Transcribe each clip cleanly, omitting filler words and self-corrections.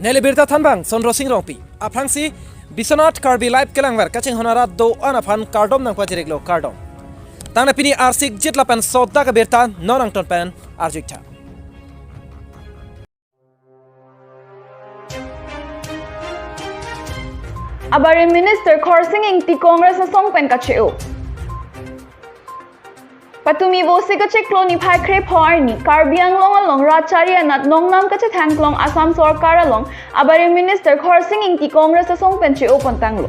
Abirta thanbang sonro singrongpi aprangsi Biswanath Karbi live kelangwer kaching honara do anaphan kardom nang pajireklo kardom tangna pini arsik jitlapan sodda Abirta nonang tonpen arjikta Abari Minister Khorsing ti Congress na songpen kacheu Patumi bosi kache kloni phai krep horni Karbi along Rachari nat nongnam kache thanglong Assam Sarkar along Abari Minister Khorsing ti Congress na songpen che open tanglo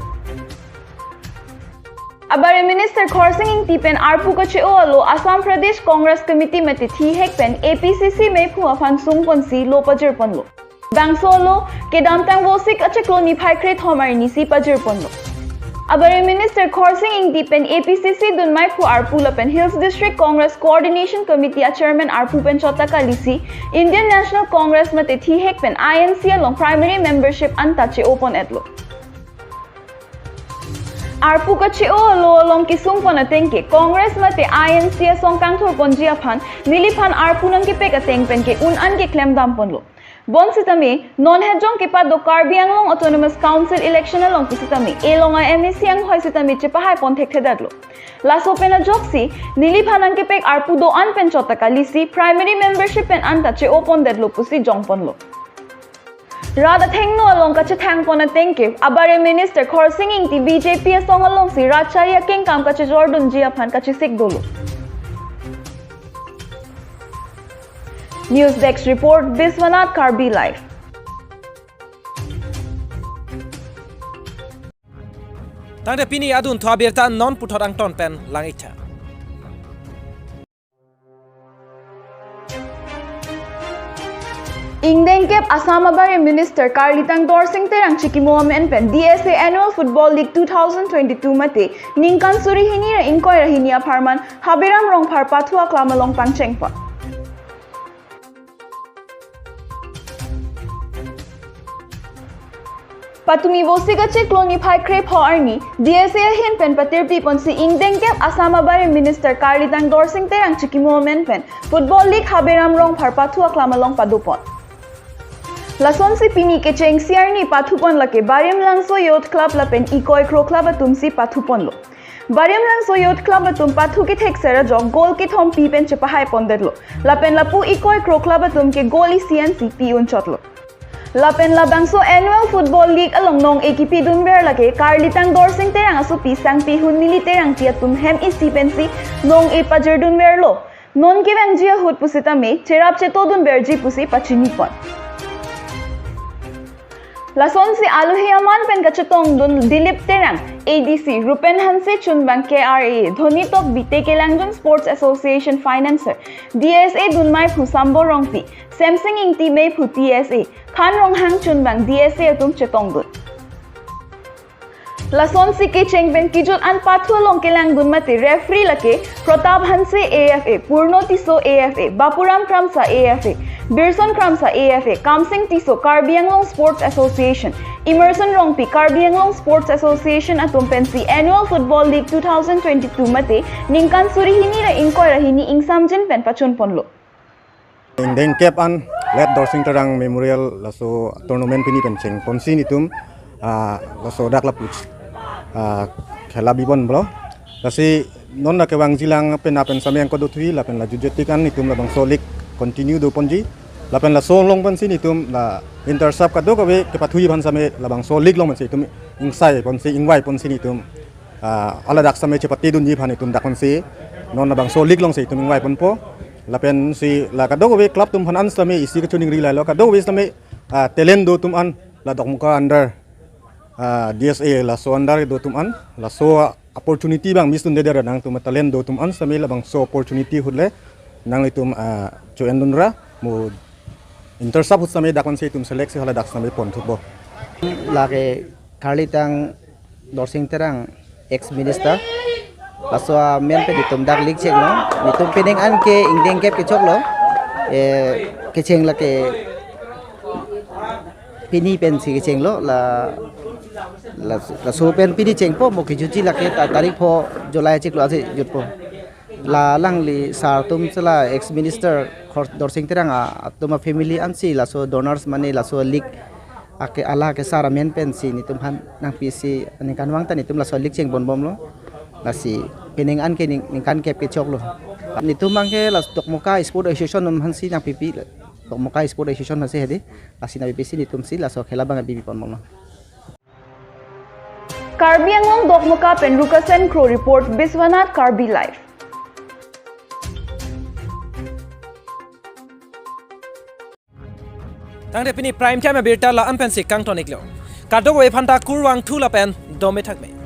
Abari Minister Khorsing ti pen arpu kache alo Assam Pradesh Congress Committee mati thi hek pen APCC me phu afan sungpon si lo pajir ponlo Bangsolo ke damtang bosi kache kloni phai krep homarni si pajir ponlo Abari Minister Khorsing pen APCC dunmai phu arpu lapen Hills District Congress Coordination Committee Chairman arpu pen chota kalisi Indian National Congress mate thi hek pen INC along primary membership antache open etlo arpu kache alo along kisung pon atengke Congress mate INC song kangthor ponji aphan niliphan arpu nang ki pek ateng pen ke un an ke claim dam ponlo Bon sitami non hejong ke pa do Karbi Anglong Autonomous Council election along kisitami elong MEC ang hoy sitami chepahay pon thekthedadlo laso pena joksi nili phanang ke pek arpu do an pen chota kalisi primary membership pen anta che opon dedlo pusi jongpon lo Rada thengno along kache thangpon atengke Abari Minister Khorsing ti BJP song along si Rachari king kam kache Jordan ji aphan kache sikdolo News Desk report Biswanath Karbi live. Tangde pini adun to Abirta non puthorang ton pen langitha Ingdengkep Assam Abari Minister Karlitang Dorsing terang chiki momen pen DSA Annual Football League 2022 mate ningkan suri hini ra inkoi rahini aparman habiram rong phar pathua klamalong pangchengpa Patumi bosi kache kloni phai krep horni DSA hin pen patir pi ponsi Ingdengkep Assam Abari Minister Karlitang Dorsing terang chiki momen pen Football League habiram rong phar pathua klamalong padupon Lason si pini ke cheng siarni pathupon lake Bariam Langso Youth Club la pen ikoi kro club atum si pathupon lo Bariam Langso Youth Club atum pathu ki thek sera jog goal ki thom pi pen chepahay pondedlo la pen lapu ikoi kro club atum ke goal CNC pi un chotlo Lapen labangso Annual Football League along nong ekipi dunwer lake Karlitang Dorsing terang asu pisang pi hun nili terang tiatum hem isipensi nong ipajer dunwer lo non ki bangjia hut pusita me cherap che to dunwer ji pusi pachinipon Lason si Aluhiaman pen kachetong dun Dilip terang ADC Rupen Hanse Chunbang KRA Dhoni Tok Bite Kelangjong Sports Association Financer DSA Dunmai Phu Sambo Rongpi Samsung Ingti Mei Phu TSA Khan Rong Hang Chunbang DSA Atum Chetong Dun Lason si ke Chengben Kijul An Pathu Long Kelang Dun Mate Referee Lake Pratap Hanse AFA Purno Tiso AFA Bapuram Kramsa AFA Birson Kramsa AFA Kamsing Tiso Karbi Anglong Sports Association Emerson Rongpi Karbi Anglong Sports Association atum pensi Annual Football League 2022 mate ningkan suri hini ra inkoi rahini ingsamjin pen pachun ponlo Ingdengkep an let Dorsing terang memorial laso tournament pini penceng ponsi nitum laso dak lapuch khela bibon bro lasi non na kewang jilang pen apen samyang kodothui lapen la jujetikan nitum labang solik continue do ponji lapen la song long ponsi nitum la intersap kado kabe kepathui ban same labang solik long ponsi tum ingsai ponsi ingwai ponsi nitum ala dak same chepati dunji bhan nitum dak ponsi non labang solik long se tum ingwai ponpo lapen si la kado kabe club tum phanan same isi ka chuning ri la lo kado kabe same talent do tum an la dokmuka under DSA la so under do tum an la so opportunity bang mis tun de nang tum talent do tum an same labang so opportunity hudle nang itum cho endunra mo intersap husame dakon se tum select se hala dak same pon thutbo lage Karlitang Dorsing terang ex minister aswa men pe ditum dak lik chek no nitum pening an ke Ingdengkep ke chok lo ke cheng la ke pini pen si ke cheng lo la so pen pini cheng po mo ke juji la ke tarik po July chek lo ase jut po la lang li sar tum chala ex minister Dorsing terang atuma family ansi la so donors mane la so lik ake ala ke sara men pen si ni tum han nang PC ani kan wang ta ni tum la solik cheng bon bom lo la si pening an ke ning kan kep ke chok lo ni tum mang ke la tok moka sport association num han si nang PP tok moka sport association ma se hedi la si na PC ni tum si la so khela bang bibi pon bom lo Karbi angong dokmuka penrukasen Crow report Biswanath Karbi live. Tangde pini prime time Abirta la ampen si kang tonik lo. Kadog we phanta kurwang thula pen dome thakme.